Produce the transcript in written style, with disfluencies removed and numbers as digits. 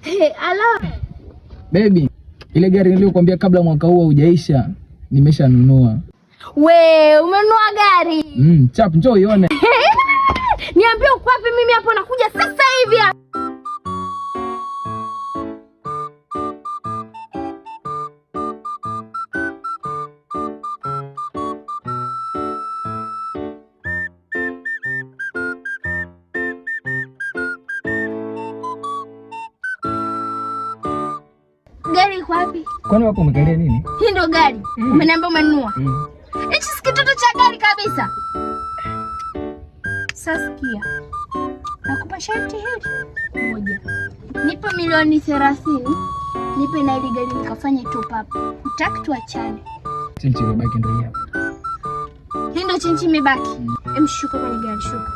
Alo. Baby, ile gari niliyokuambia kabla mwaka huu hujaisha nimeshanunua. We, umenunua gari? Chap, njoo ione. Niambie uko wapi, mimi hapo nakuja sasa hivi. Gari iko wapi? Kwani wapo umekalia nini? Hii ndio gari. Umeniambia umenunua. Hichi si kitoto cha gari kabisa. Sasikia. Nakupa sharti hili. Moja. Nipe milioni 30. Nipe na ile gari nikafanye top up. Utaki tuachane. Chinchi imebaki ndio hapa. Hii ndio chinchi imebaki. Shuka kwenye gari, shuka.